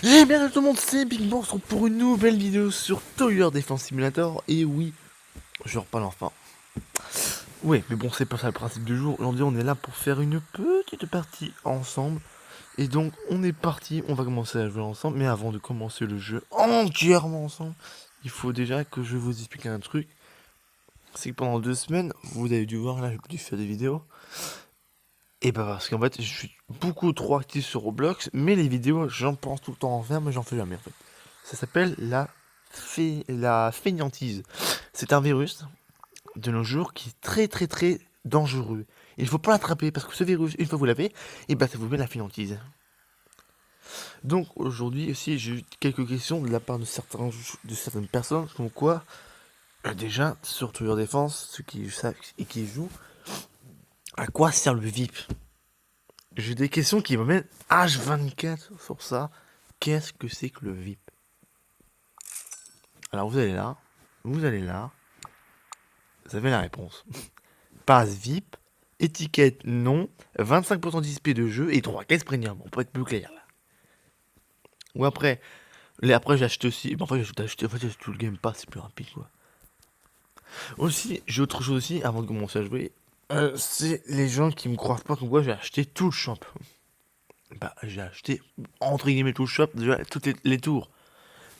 Eh bien tout le monde, c'est Big Boss pour une nouvelle vidéo sur Tower Defense Simulator. Et oui, je reparle enfin. Ouais, mais bon, c'est pas ça le principe du jour. Aujourd'hui, on est là pour faire une petite partie ensemble. Et donc, on est parti, on va commencer à jouer ensemble. Mais avant de commencer le jeu entièrement ensemble, il faut déjà que je vous explique un truc. C'est que pendant 2 semaines, vous avez dû voir, là, j'ai dû faire des vidéos. Et bah parce qu'en fait, je suis beaucoup trop actif sur Roblox, mais les vidéos, j'en pense tout le temps en faire, mais j'en fais jamais en fait. Ça s'appelle la fainéantise. C'est un virus de nos jours qui est très très très dangereux. Il ne faut pas l'attraper parce que ce virus, une fois que vous l'avez, et bah ça vous met la fainéantise. Donc aujourd'hui aussi, j'ai eu quelques questions de la part de certaines personnes, comme quoi, déjà, sur Tower Défense, ceux qui savent et qui jouent, à quoi sert le VIP? J'ai des questions qui m'amènent H24 sur ça. Qu'est-ce que c'est que le VIP? Alors vous allez là, vous allez là, vous avez la réponse. Passe VIP, étiquette non, 25% d'XP de jeu et 3 caisses premium. On peut être plus clair là. Ou après, après j'ai acheté aussi. En fait, j'ai acheté tout le Game Pass, c'est plus rapide quoi. Aussi, j'ai autre chose aussi avant de commencer à jouer. C'est les gens qui me croient pas comme quoi j'ai acheté tout le shop. Bah, j'ai acheté entre guillemets tout le shop, déjà toutes les tours.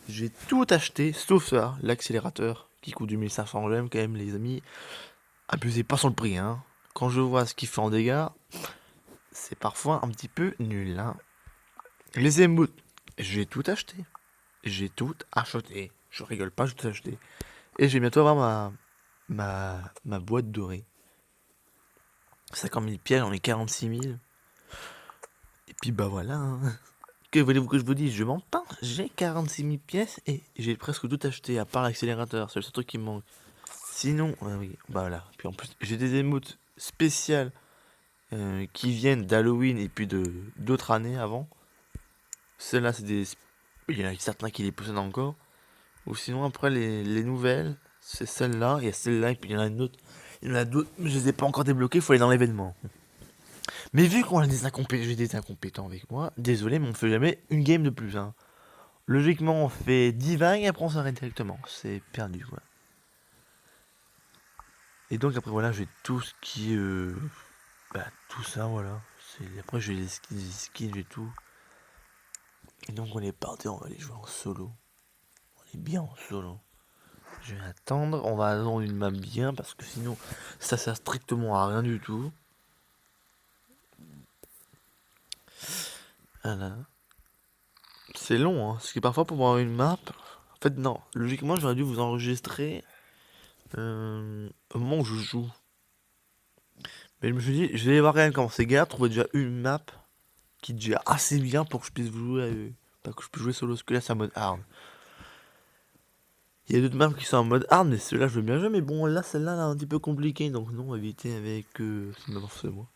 J'ai tout acheté, sauf ça, l'accélérateur, qui coûte 2500 gemmes quand même, les amis. Abusez pas sur le prix, hein. Quand je vois ce qu'il fait en dégâts, c'est parfois un petit peu nul, hein. Les émoutes, j'ai tout acheté. J'ai tout acheté. Je rigole pas, j'ai tout acheté. Et j'ai bientôt avoir ma boîte dorée. 50 000 pièces, j'en ai 46 000. Et puis bah voilà, hein. Que voulez-vous que je vous dise? Je mens pas. J'ai 46 000 pièces et j'ai presque tout acheté, à part l'accélérateur. C'est le seul truc qui me manque. Sinon, oui, bah voilà. Puis en plus, j'ai des émotes spéciales qui viennent d'Halloween et puis de d'autres années avant. Celles-là, c'est des. Il y en a certains qui les possèdent encore. Ou sinon, après, les nouvelles, c'est celle-là. Il y a celle-là et puis il y en a une autre. Il y en a d'autres, mais je les ai pas encore débloquées, il faut aller dans l'événement. Mais vu qu'on a j'ai des incompétents avec moi, désolé, mais on fait jamais une game de plus. Hein. Logiquement, on fait 10 vagues et après on s'arrête directement. C'est perdu, quoi. Et donc, après, voilà, j'ai tout ce qui est. Bah, tout ça, voilà. Après, j'ai les skins et tout. Et donc, on est parti, on va aller jouer en solo. On est bien en solo. Je vais attendre, on va attendre une map bien parce que sinon, ça sert strictement à rien du tout. Voilà. C'est long, hein. Parce que parfois, pour voir une map. En fait, non. Logiquement, j'aurais dû vous enregistrer au moment où je joue. Mais je me suis dit, je vais voir quand même comment c'est gars, trouver déjà une map qui est déjà assez bien pour que je puisse vous jouer à eux. Pas que je puisse jouer solo, parce que là, c'est en mode hard. Il y a d'autres maps qui sont en mode hard, mais ceux-là, je veux bien jouer. Mais bon, là, celle-là, là, un petit peu compliquée. Donc, non, éviter avec. C'est n'importe moi.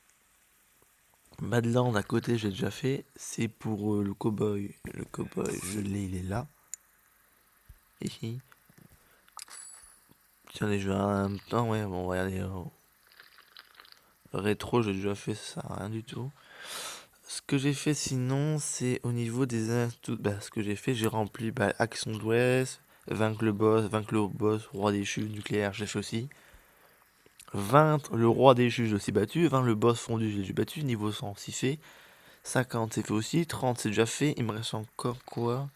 Badland à côté, j'ai déjà fait. C'est pour le cowboy. Le cowboy, je l'ai, il est là. Ici. Tiens, les jeux en même temps, ouais, bon, regardez. Rétro, j'ai déjà fait ça, rien du tout. Ce que j'ai fait sinon, c'est au niveau des atouts. Bah, ce que j'ai fait, j'ai rempli Action d'Ouest, vaincre le boss, roi déchu, nucléaire, j'ai fait aussi. 20, le roi déchu, j'ai aussi battu. 20, le boss fondu, j'ai déjà battu. Niveau 100, c'est fait. 50, c'est fait aussi. 30, c'est déjà fait. Il me reste encore quoi?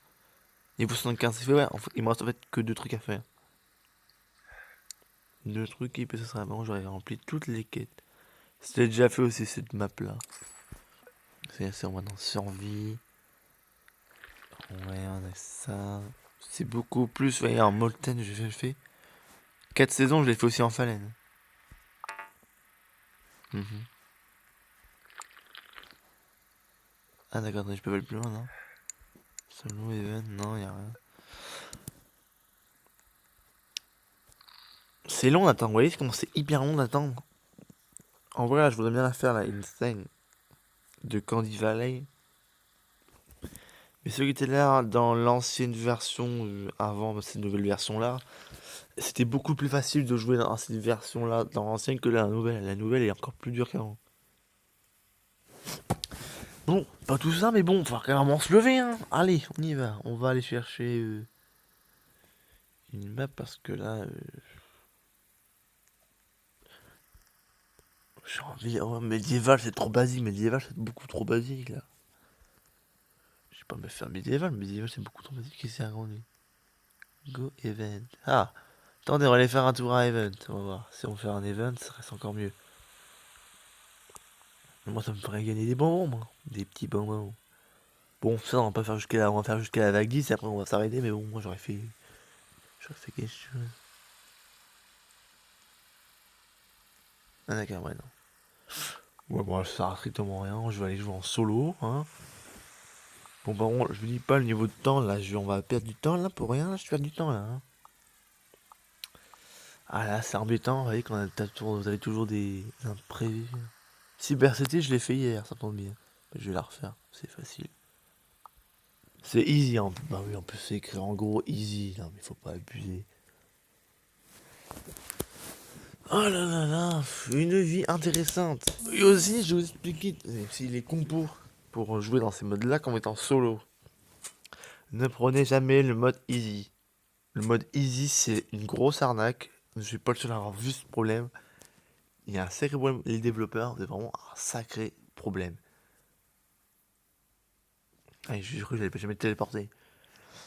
Niveau 75, c'est fait, ouais. En fait, il me reste en fait que 2 trucs à faire. 2 trucs et puis ça sera bon, j'aurais rempli toutes les quêtes. C'était déjà fait aussi cette map là. C'est on va dans survie. Ouais, on a ça. C'est beaucoup plus. Ouais, en Molten, je l'ai fait. 4 saisons, je l'ai fait aussi en Falaine. Mhm. Ah d'accord, je peux pas aller plus loin, non? Solo event, non, y a rien. C'est long d'attendre, vous voyez comment c'est hyper long d'attendre. En vrai, là, je voudrais bien la faire, la Insane de Candy Valley. Mais ceux qui étaient là dans l'ancienne version, avant cette nouvelle version-là, c'était beaucoup plus facile de jouer dans cette version-là, dans l'ancienne, que la nouvelle. La nouvelle est encore plus dure qu'avant. Bon, pas tout ça, mais bon, faut carrément se lever, hein. Allez, on y va. On va aller chercher une map parce que là, j'ai envie. Oh, médiéval, c'est trop basique. Médiéval, c'est beaucoup trop basique là. Je sais pas me faire médiéval. Médiéval, c'est beaucoup trop basique. Qu'est-ce que c'est agrandi? Go event. Ah, attendez, on va aller faire un tour à event. On va voir. Si on fait un event, ça reste encore mieux. Moi, ça me ferait gagner des bonbons, moi. Des petits bonbons. Bon, ça, on va pas faire jusqu'à la, on va faire jusqu'à la vague 10 et après on va s'arrêter. Mais bon, moi, j'aurais fait quelque chose. Ah, d'accord, ouais, non. Ouais, bon, ça sert à strictement rien. Je vais aller jouer en solo, hein. Bon, par contre, je vous dis pas le niveau de temps, là. On va perdre du temps, là, pour rien. Je perds du temps, là, hein. Ah, là, c'est embêtant. Vous voyez, vous avez toujours des imprévus. Cyber City, je l'ai fait hier, ça tombe bien. Je vais la refaire, c'est facile. C'est easy, hein. Bah oui, on peut s'écrire en gros easy. Non, mais faut pas abuser. Oh là là là, une vie intéressante. Et aussi, je vais vous expliquer les compos pour jouer dans ces modes-là comme étant solo. Ne prenez jamais le mode easy. Le mode easy, c'est une grosse arnaque. Je suis pas le seul à avoir vu ce problème. Il y a un sacré problème. Les développeurs, c'est vraiment un sacré problème. Ah, j'ai cru que j'allais jamais téléporter.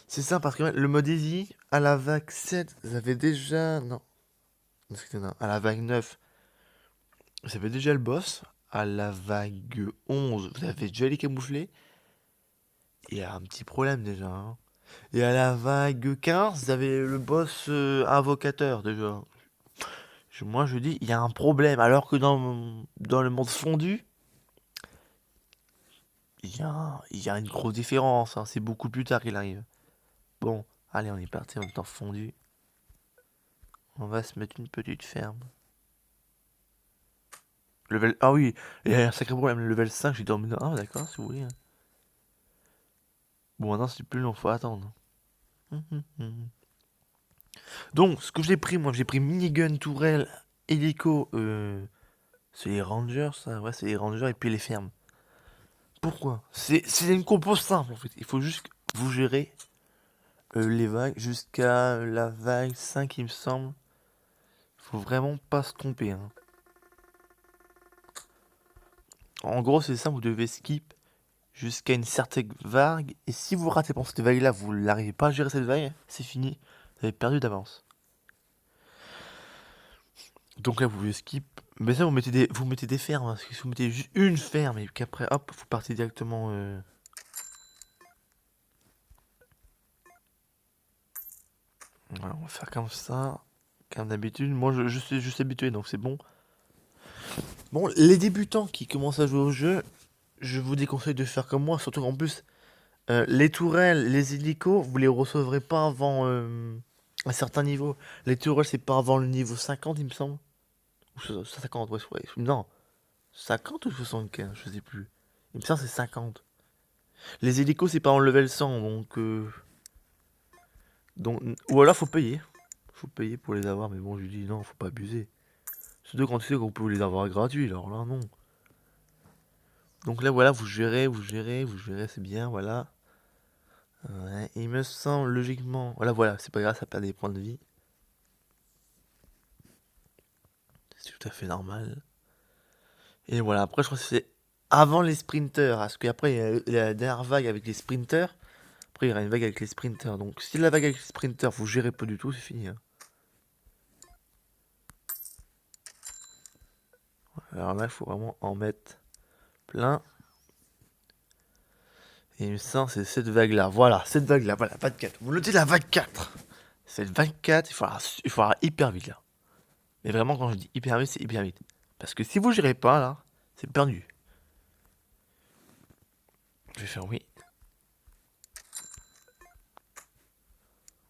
C'est ça, parce que le mode easy, à la vague 7, vous avez déjà. Non. Non, à la vague 9, vous avez déjà le boss. À la vague 11, vous avez déjà les camouflés. Il y a un petit problème déjà, hein. Et à la vague 15, vous avez le boss invocateur déjà. Moi je dis, il y a un problème. Alors que dans le monde fondu, il y a une grosse différence, hein. C'est beaucoup plus tard qu'il arrive. Bon, allez, on est parti en temps fondu. On va se mettre une petite ferme. Level. Ah oui, il y a un sacré problème. Le level 5, j'ai dormi dans. Ah, d'accord, si vous voulez, hein. Bon, maintenant c'est plus long, faut attendre. Donc, ce que j'ai pris, moi, j'ai pris minigun, tourelle, hélico. C'est les rangers, ça. Ouais, c'est les rangers et puis les fermes. Pourquoi? C'est une compo simple en fait. Il faut juste vous gérer les vagues jusqu'à la vague 5, il me semble. Faut vraiment pas se tromper, hein. En gros, c'est simple, vous devez skip jusqu'à une certaine vague. Et si vous ratez pendant cette vague-là, vous n'arrivez pas à gérer cette vague, c'est fini. Vous avez perdu d'avance. Donc là, vous skip. Mais ça, vous mettez des fermes, hein. Parce que si vous mettez juste une ferme et qu'après, hop, vous partez directement. Voilà, on va faire comme ça. Comme d'habitude. Moi, je suis habitué, donc c'est bon. Bon, les débutants qui commencent à jouer au jeu, je vous déconseille de faire comme moi. Surtout qu'en plus, les tourelles, les hélicos, vous les recevrez pas avant un certain niveau. Les tourelles, c'est pas avant le niveau 50, il me semble. Ou 50, ouais. Non, 50 ou 75, je sais plus. Il me semble que c'est 50. Les hélicos, c'est pas en level 100, donc, ou alors faut payer. Faut payer pour les avoir, mais bon, je lui dis non, faut pas abuser. Surtout quand tu sais qu'on peut les avoir gratuits, alors là, non. Donc là, voilà, vous gérez, c'est bien, voilà. Ouais, il me semble logiquement. Voilà, c'est pas grave, ça perd des points de vie. C'est tout à fait normal. Et voilà, après, je crois que c'est avant les sprinters. Parce qu'après, il y a la dernière vague avec les sprinters. Après, il y aura une vague avec les sprinters. Donc, si la vague avec les sprinters, vous gérez pas du tout, c'est fini, hein. Alors là, il faut vraiment en mettre plein. Et il me semble que c'est cette vague-là. Voilà, cette vague-là. Voilà, 24. Vous notez la vague 4. Cette vague 4, il faudra hyper vite là. Mais vraiment, quand je dis hyper vite, c'est hyper vite. Parce que si vous gérez pas là, c'est perdu. Je vais faire oui.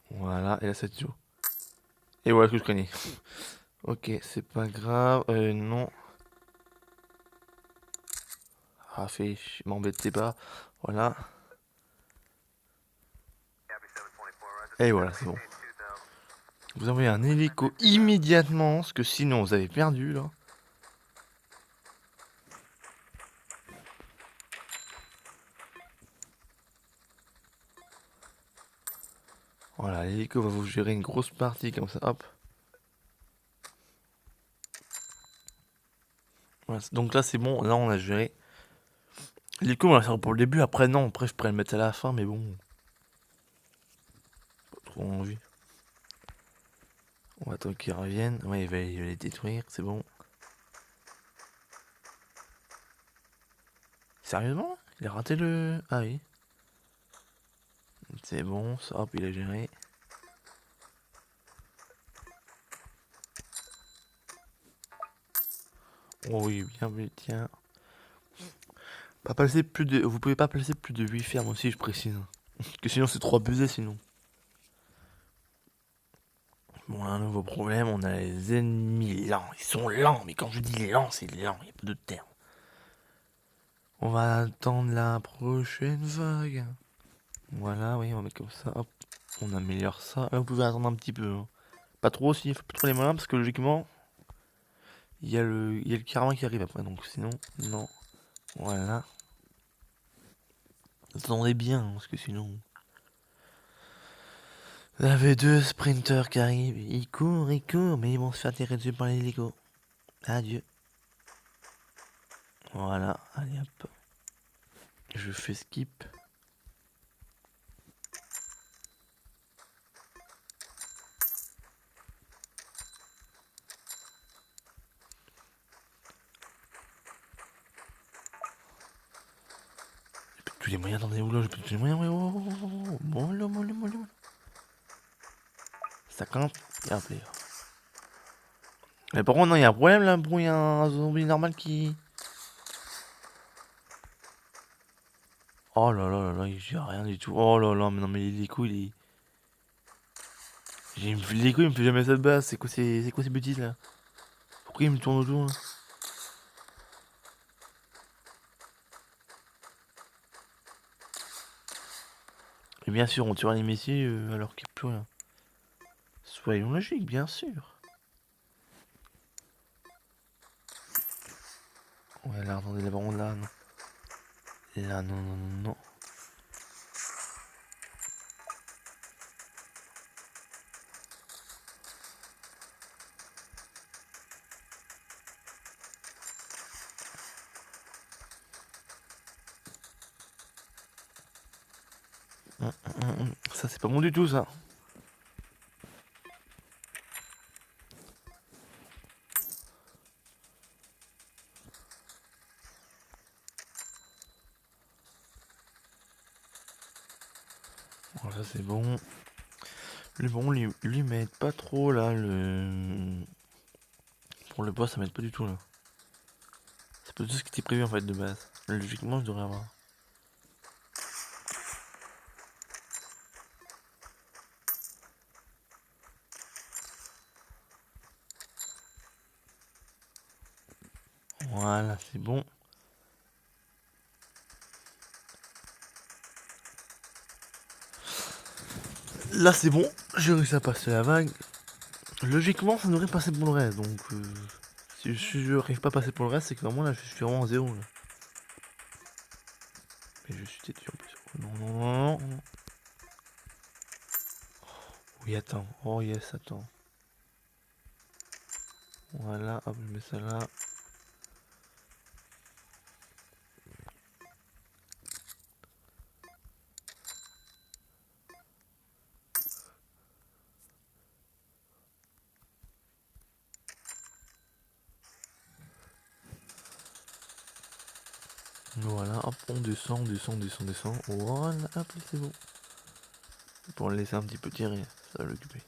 Voilà, et là c'est tout. Et voilà ce que je connais. Ok, c'est pas grave. Non. Ah, m'embêtez pas. Voilà. Et voilà, c'est bon. Vous envoyez un hélico immédiatement, parce que sinon vous avez perdu là. Voilà, l'hélico va vous gérer une grosse partie comme ça, hop. Voilà, donc là c'est bon, là on a géré. L'hélico on va le faire pour le début, après non, après je pourrais le mettre à la fin, mais bon. Pas trop envie. On va attendre qu'il revienne. Ouais, il va les détruire, c'est bon. Sérieusement? Il a raté le... Ah oui. C'est bon, ça, hop, il a géré. Oh oui, bien vu, tiens. Pas placer plus de... Vous pouvez pas placer plus de 8 fermes aussi, je précise. Parce que sinon c'est trop abusé sinon. Bon, un nouveau problème, on a les ennemis lents. Ils sont lents, mais quand je dis lents, c'est lent, il n'y a pas de terme. On va attendre la prochaine vague. Voilà, oui, on va mettre comme ça, hop. On améliore ça. Là, vous pouvez attendre un petit peu. Hein. Pas trop aussi, faut pas trop les malins, parce que logiquement, il y a le caravane qui arrive après, donc sinon, non. Voilà. Attendez bien, hein, parce que sinon... Vous avez deux sprinters qui arrivent. Ils courent, mais ils vont se faire tirer dessus par l'hélico. Adieu. Voilà, allez hop. Je fais skip. J'ai plus tous les moyens, attendez, où là, j'ai plus tous les moyens, ouais, mollo, mollo, mollo. Ça campe, et hop, là. Mais par contre, non, il y a un problème là, pour un zombie normal qui... Oh là là là là, il gère rien du tout. Oh là là, mais non, mais l'hélico, il est... L'hélico, il me fait jamais ça de base. C'est quoi ces bêtises là? Pourquoi il me tourne autour là? Et bien sûr, on tuera les messieurs alors qu'il n'y a plus rien. Soyons logiques, bien sûr. Ouais, là, attendez, là, par contre, là, non. Là, non, non, non, non. Ça, c'est pas bon du tout, ça. Bon, ça, c'est bon. Le bon, lui m'aide pas trop, là, le... Pour le bois, ça m'aide pas du tout, là. C'est pas tout ce qui était prévu, en fait, de base. Logiquement, je devrais avoir. Voilà, c'est bon. Là, c'est bon. J'ai réussi à passer la vague. Logiquement, ça devrait passer pour le reste, donc... si je n'arrive pas à passer pour le reste, c'est que vraiment, là, je suis vraiment à zéro, là. Mais je suis têtu, en plus. Non, non, non, non. Oui, attends. Oh, yes, attends. Voilà, hop, je mets ça là. Voilà, hop, on descend, on descend, on descend, on descend. Voilà, hop, c'est bon. Pour le laisser un petit peu tirer, ça va l'occuper.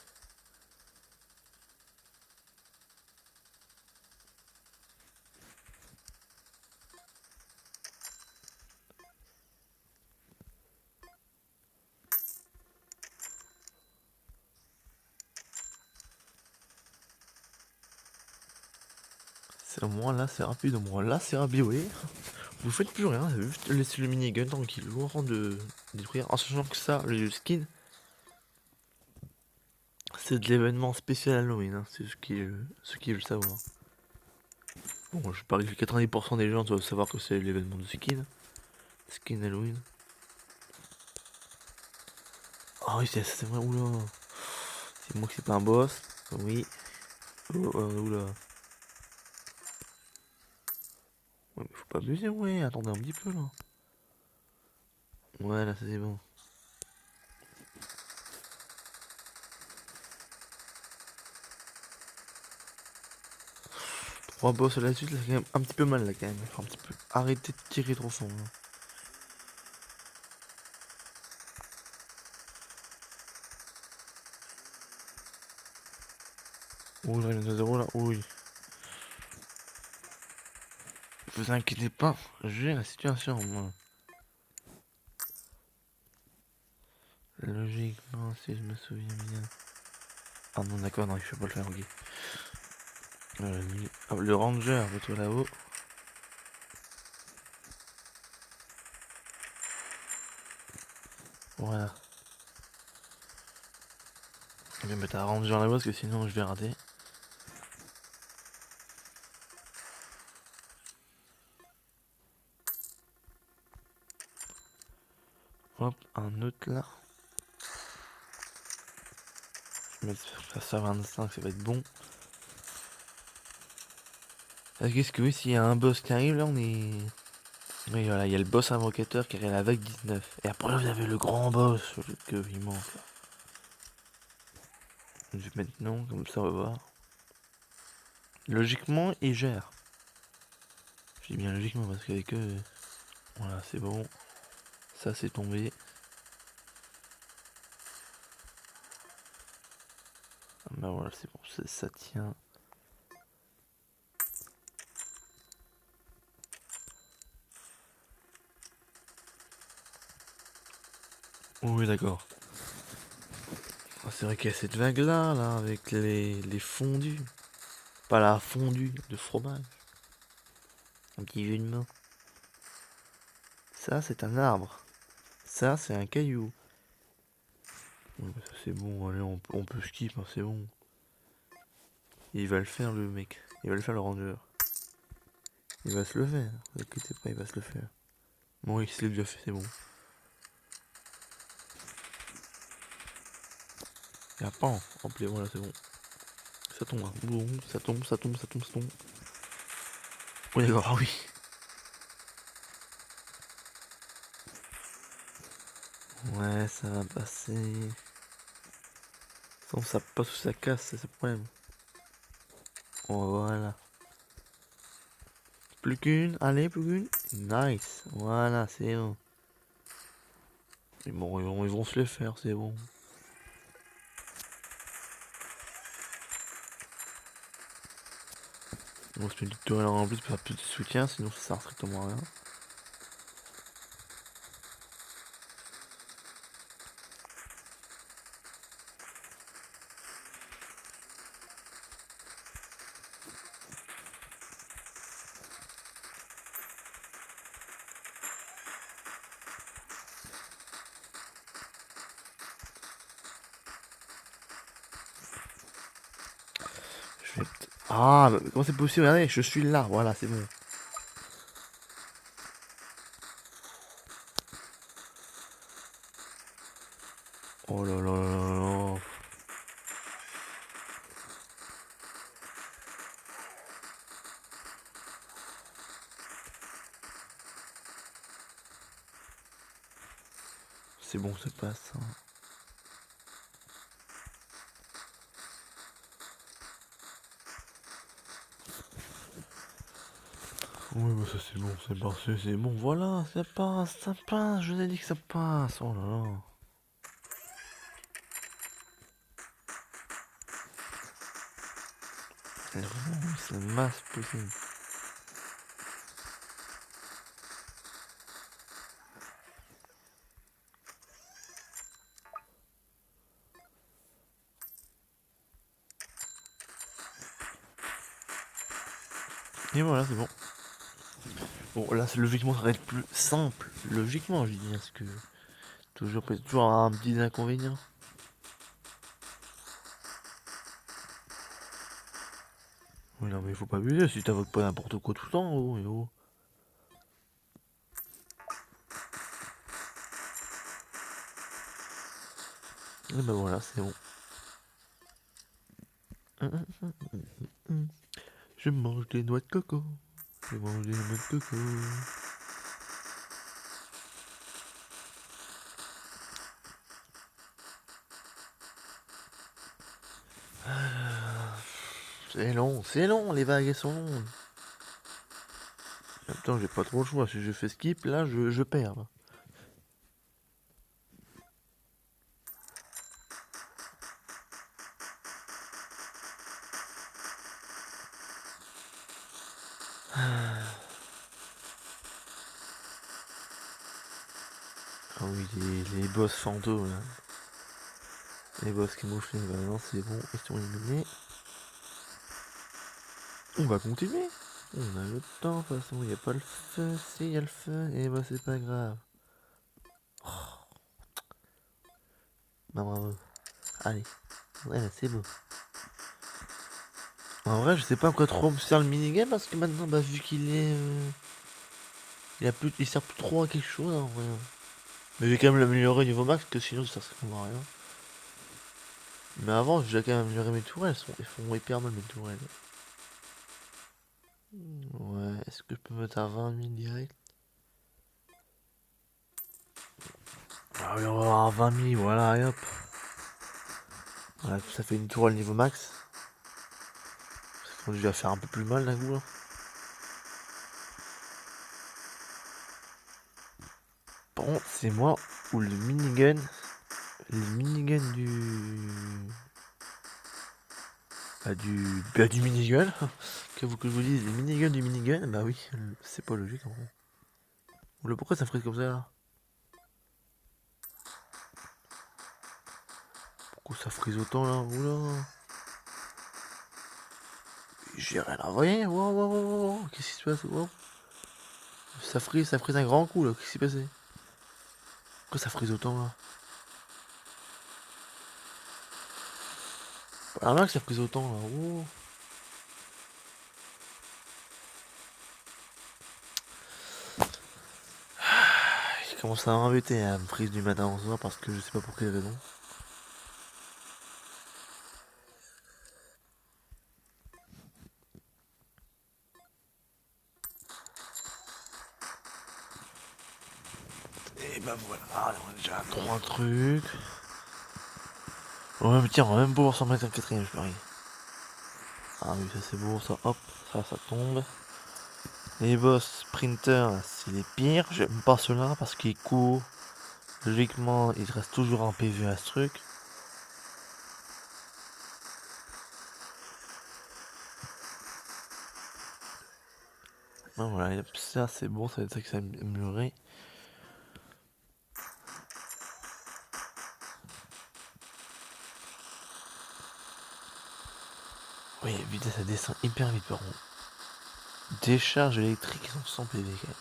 C'est au moins là, c'est rapide, au moins là, c'est rapide, oui. Vous faites plus rien, vous juste laisser le minigun tranquille, au rang de détruire. En sachant que ça, le skin, c'est de l'événement spécial Halloween, hein. C'est ce qui veulent savoir. Bon, je parie que 90% des gens doivent savoir que c'est l'événement de skin. Skin Halloween. Ah oui, c'est vrai, oula. C'est moi qui c'est pas un boss. Oui. Oula. Ouais, mais faut pas abuser, ouais. Attendez un petit peu là. Ouais, là, ça c'est bon. 3 boss à la suite, là, c'est quand même un petit peu mal là quand même. Faut un petit peu arrêter de tirer trop fort. Là. Oh, là, il y en a 0 là. Oui. Vous inquiétez pas, j'ai la situation moi. Logiquement, si je me souviens bien. Ah non, d'accord, non, il faut pas le faire, ok. Le ranger, toi là-haut. Voilà. Je vais mettre un ranger là-bas parce que sinon je vais rater. Hop, un autre là. Je vais mettre ça à 25, ça va être bon. Qu'est-ce que oui, s'il y a un boss qui arrive là, on est. Oui, voilà, il y a le boss invocateur qui arrive avec 19. Et après, vous avez le grand boss que il manque. Je vais mettre non, comme ça on va voir. Logiquement, il gère. Je dis bien logiquement parce qu'avec eux. Voilà, c'est bon. Ça, c'est tombé. Ah bah voilà, c'est bon, ça tient. Oui, d'accord. Ah, c'est vrai qu'il y a cette vague-là, là, avec les fondus. Pas la fondue de fromage. Un petit jeu de main. Ça, c'est un arbre. Ça, c'est un caillou. Ouais, bah, ça, c'est bon, allez, on peut skip, hein, c'est bon. Il va le faire, le mec. Il va le faire, le ranger. Il va se le faire. Ne vous inquiétez pas, il va se le faire. Bon, il se l'est déjà fait, c'est bon. Il y a pas, hein. Hop, voilà, c'est bon. Ça tombe, hein. Bon, ça tombe, ça tombe, ça tombe, ça tombe. Oui, d'accord, ah oui. Ouais, ça va passer. Sans ça passe ou ça casse, c'est ce problème. Voilà. Plus qu'une, allez, plus qu'une. Nice. Voilà, c'est bon. Ils vont se le faire, c'est bon. On se met du tutoriel en plus pour faire plus de soutien, sinon ça sert strictement à rien. Je vais... Ah, bah, comment c'est possible? Regardez, je suis là, voilà, c'est bon. Oh là là là là. C'est bon, ça passe. Hein. Oui, bah ça c'est bon, c'est parfait, c'est bon, voilà, ça passe, je vous ai dit que ça passe, oh là là. Vraiment, c'est masse possible. Et voilà, c'est bon. Bon, là, logiquement, ça va être plus simple. Logiquement, je dis, parce que toujours un petit inconvénient. Oui, non, mais il faut pas abuser si t'invoques pas n'importe quoi tout le temps, oh, et oh. Et ben voilà, c'est bon. Je mange des noix de coco. Je mange des noix de coco. C'est long, les vagues elles sont longues. En même temps, j'ai pas trop le choix. Si je fais skip, là, je perds. Ah oui, les boss fantômes, là. Les boss camouflés, bah non, c'est bon, ils sont éliminés. On va continuer. On a le temps, de toute façon, il n'y a pas le feu. Si, il y a le feu, et bah c'est pas grave. Oh. Bah bravo. Allez. Ouais, là, c'est beau. En vrai, je sais pas quoi trop me sert le minigame parce que maintenant, bah, vu qu'il est. Il sert plus trop à quelque chose, en vrai. Mais j'ai quand même l'améliorer au niveau max, que sinon ça sert vraiment à rien. Mais avant, j'ai quand même amélioré mes tourelles, elles font hyper mal mes tourelles. Ouais, est-ce que je peux mettre à 20 000 direct? Ah oui, on va avoir 20 000, voilà, et hop. Voilà, ça fait une tourelle niveau max. On va faire un peu plus mal d'un coup là. Par contre, c'est moi ou le minigun. Le minigun du minigun. Que je vous dise, les miniguns du minigun, bah oui, c'est pas logique en vrai. Oula, pourquoi ça frise comme ça là? Pourquoi ça frise autant là? Oula. J'ai rien à voir. Wow, wow, wow, wow. Qu'est-ce qui se passe? Wow. Ça frise un grand coup là. Qu'est-ce qui s'est passé? Pourquoi ça frise autant là? Pas normal que ça frise autant là. Wow. Il commence à m'embêter à me frise du matin au soir parce que je sais pas pour quelle raison. Et bah voilà, allez, on a déjà 3 trucs. Ouais, mais tiens, on va même pouvoir s'en mettre un quatrième, je parie. Ah oui, ça c'est beau, ça, hop, ça tombe. Les boss sprinter, c'est les pires. J'aime pas ceux-là parce qu'ils courent. Logiquement, il reste toujours un PV à ce truc. Ah, voilà, ça c'est bon, ça va être ça que ça va améliorer. Oui, vitesse, ça descend hyper vite par contre. Décharge électrique, ils sont 100 PV quand même.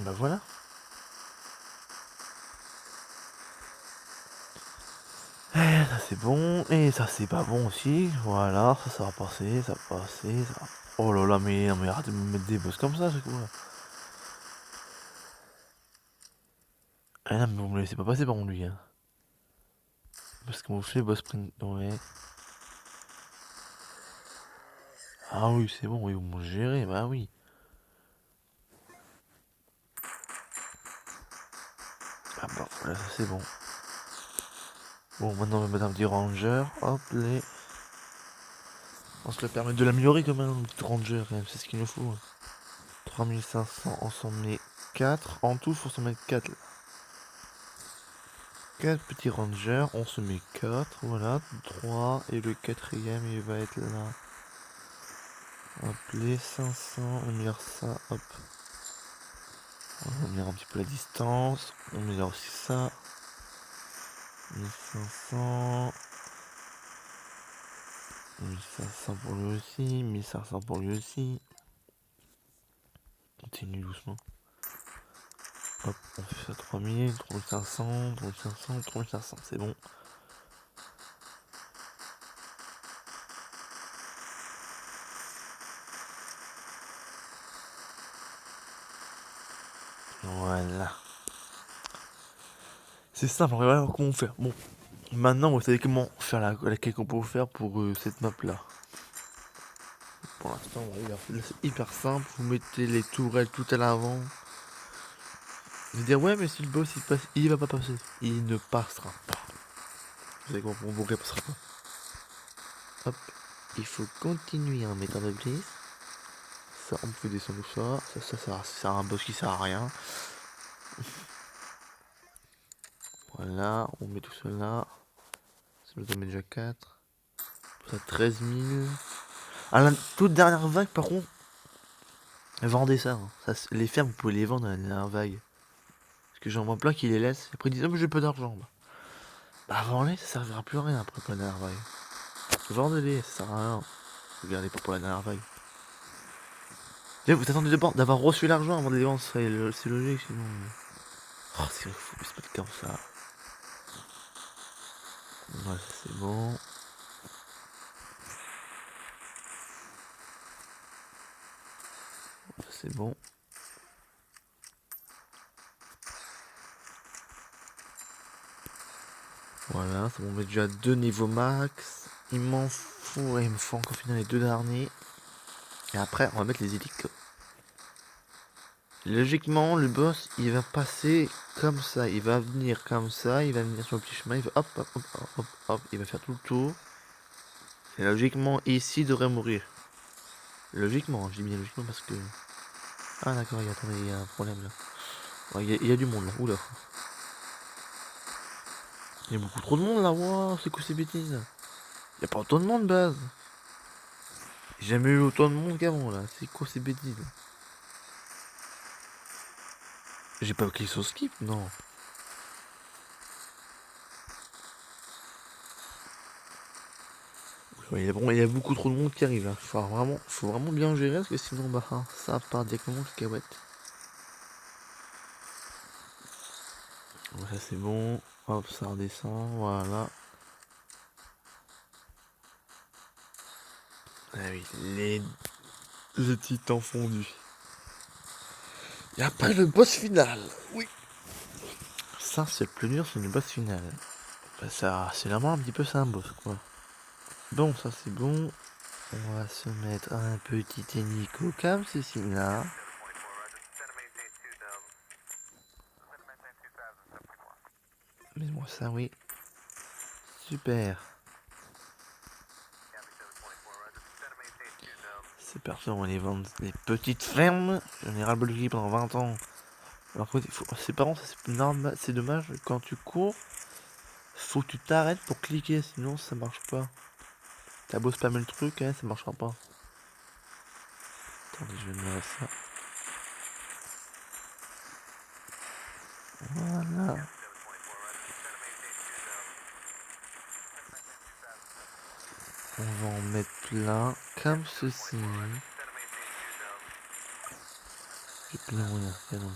Bah voilà. Et ça c'est bon, et ça c'est pas bon aussi. Voilà, ça va passer, ça va passer, ça va... Oh là là, mais, non, mais arrêtez de me mettre des boss comme ça chaque fois. Ah non, mais vous me laissez pas passer par mon lui, hein. Parce qu'on fait boss sprint. Ouais. Ah oui, c'est bon, oui, vous me gérez, bah oui. Ah bah voilà, ça c'est bon. Bon, maintenant on va mettre un petit ranger, hop, les... On se le permet de l'améliorer quand même, un petit ranger quand même, c'est ce qu'il nous faut. 3500, on s'en met 4. En tout, faut s'en mettre 4 là. 4 petits rangers, on se met 4, voilà, 3, et le quatrième il va être là. Hop, les 500, on met ça, hop. On va mettre un petit peu la distance, on met aussi ça. 1500. 1500 pour lui aussi, 1500 pour lui aussi. Continue doucement. Hop, on fait ça 3000, 3500, 3500, 3500, c'est bon. Voilà. C'est simple, on va voir comment faire. Bon, maintenant vous savez comment faire laquelle qu'on peut faire pour cette map là. Pour l'instant, c'est hyper simple. Vous mettez les tourelles tout à l'avant. Vous dire ouais, mais si le boss il passe, il va pas passer. Il ne passera pas. Vous savez comment on ne passera pas. Hop, il faut continuer en mettant de blitz. Ça, on peut descendre ça sert à un boss qui sert à rien. Voilà, on met tout cela. Ça nous en met déjà 4. Ça 13 000. À la toute dernière vague, par contre, vendez ça, hein. Les fermes, vous pouvez les vendre à la dernière vague. Parce que j'en vois plein qui les laissent. Après, ils disent, oh, mais j'ai pas d'argent. Bah, vendez, ça servira plus à rien après pour la dernière vague. Vendez-les, ça sert à rien. Regardez pas pour la dernière vague. Et vous attendez d'abord d'avoir reçu l'argent avant de les vendre, c'est logique, sinon. Oh, c'est fou, c'est pas comme ça. Ouais, ça c'est bon. Ça c'est bon. Voilà, ça m'en met déjà 2 niveaux max. Il m'en faut, il me faut encore finir les 2 derniers. Et après, on va mettre les hélicos. Logiquement, le boss, il va passer comme ça. Il va venir comme ça, il va venir sur le petit chemin, il va hop, hop, hop, hop, hop, hop. Il va faire tout le tour. Et logiquement, ici, il devrait mourir. Logiquement, je dis bien logiquement parce que... Ah d'accord, attendez, il y a un problème là. Ouais, il y a du monde là, oula. Il y a beaucoup trop de monde là, wow, c'est quoi ces bêtises? Il y a pas autant de monde de base. J'ai jamais eu autant de monde qu'avant là, c'est quoi ces bêtises? J'ai pas cliqué sur skip, non. Ouais, il y a beaucoup trop de monde qui arrive là. Faut vraiment bien gérer parce que sinon bah ça part directement le cacahuète. Ça c'est bon. Hop, ça redescend, voilà. Ah oui, les titans fondus. Et après le boss final. Oui. Ça c'est le plus dur, c'est le boss final. Bah, ça, c'est vraiment un petit peu ça un boss quoi. Bon, ça c'est bon. On va se mettre un petit hélico comme ceci là. Mets-moi ça, oui. Super. Ces personnes vont les vendre des petites fermes. J'en ai ras-le-bol pendant 20 ans. Alors c'est par contre, c'est dommage, quand tu cours, faut que tu t'arrêtes pour cliquer, sinon ça marche pas. T'as beau spammer le truc, hein, ça marchera pas. Attendez, je vais mettre ça. Voilà. On va en mettre plein, comme ceci. J'ai plein de moyens, donc.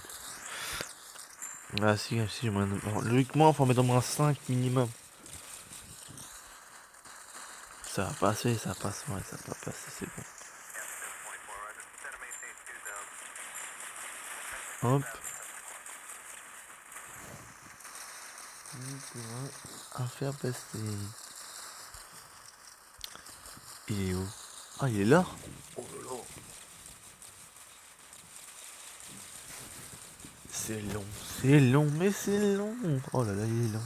Ah si, j'ai moyen de... Logiquement, il faut en mettre au moins 5 minimum. Ça va passer, ça passe, ouais, ça va passer, c'est bon. Hop. À faire passer. Il est où? Ah, il est là? Oh là là. C'est long, mais c'est long. Oh là là, il est long.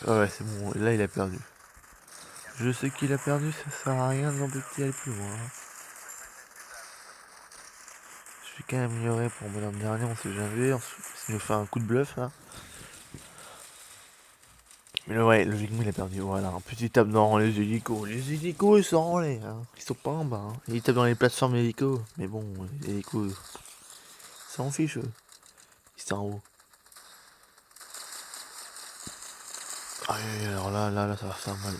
Ouais, c'est bon, là il a perdu. Je sais qu'il a perdu, ça sert à rien de l'embêter à aller plus loin. Je vais quand même améliorer pour me l'an dernier, on sait jamais. S'il nous fait un coup de bluff là. Mais là, ouais, logiquement il a perdu. Voilà, un petit tape dans les hélicos. Les hélicos ils sont en l'air, hein. Ils sont pas en bas. Hein. Ils tapent dans les plateformes hélicos. Mais bon, les hélicos, ça en fiche eux. Ils sont en haut. Ah, alors là, ça va faire mal.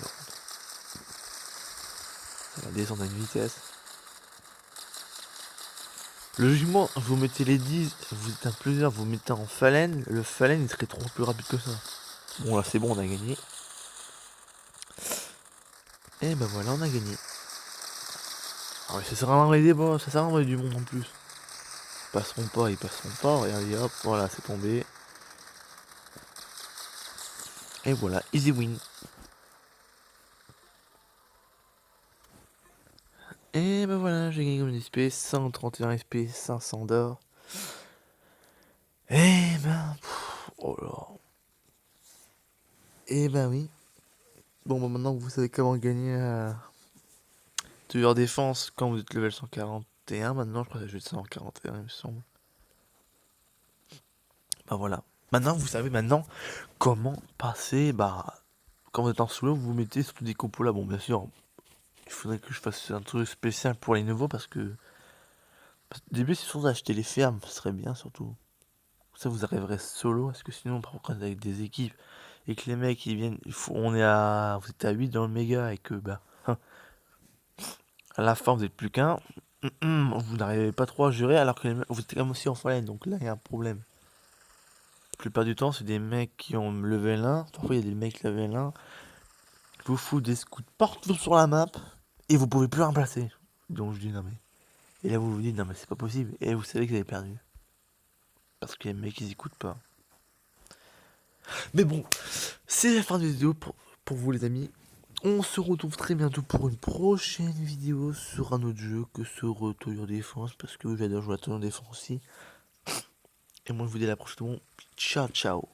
Ça va descendre à une vitesse. Logiquement, vous mettez les 10, vous êtes un plusieurs, vous mettez en phalène, le phalène il serait trop plus rapide que ça. Bon là c'est bon, on a gagné. Et ben voilà, on a gagné. Ah ouais, ça sert à rien les débats, ça sert à rien du monde en plus. passeront pas, ils passeront pas. Regardez, hop, voilà, c'est tombé. Et voilà, easy win. Et ben voilà, j'ai gagné comme une SP, 131 SP, 500 d'or. Et ben, oh là. Et ben oui. Bon, bah maintenant que vous savez comment gagner à tueur défense quand vous êtes level 141, maintenant je crois que je vais 141 il me semble. Bah voilà. Maintenant vous savez maintenant comment passer, bah quand vous êtes en solo vous mettez surtout des compos là. Bon bien sûr, il faudrait que je fasse un truc spécial pour les nouveaux parce que au début c'est surtout d'acheter les fermes, ce serait bien surtout. Ça vous arriverez solo, parce que sinon par contre quand vous êtes avec des équipes et que les mecs ils viennent, on est à, vous êtes à 8 dans le méga et que bah à la fin vous êtes plus qu'un, vous n'arrivez pas trop à gérer alors que vous êtes quand même aussi en folie, donc là il y a un problème. La plupart du temps c'est des mecs qui ont level 1, parfois il y a des mecs level 1, vous foutent des scouts partout sur la map et vous pouvez plus remplacer. Donc je dis non mais. Et là vous vous dites non mais c'est pas possible et vous savez que vous avez perdu. Parce que les mecs ils écoutent pas. Mais bon, c'est la fin de la vidéo pour vous les amis. On se retrouve très bientôt pour une prochaine vidéo sur un autre jeu que sur Tower Défense. Parce que j'adore jouer à Tower Défense aussi. Et moi je vous dis à la prochaine. Ciao ciao.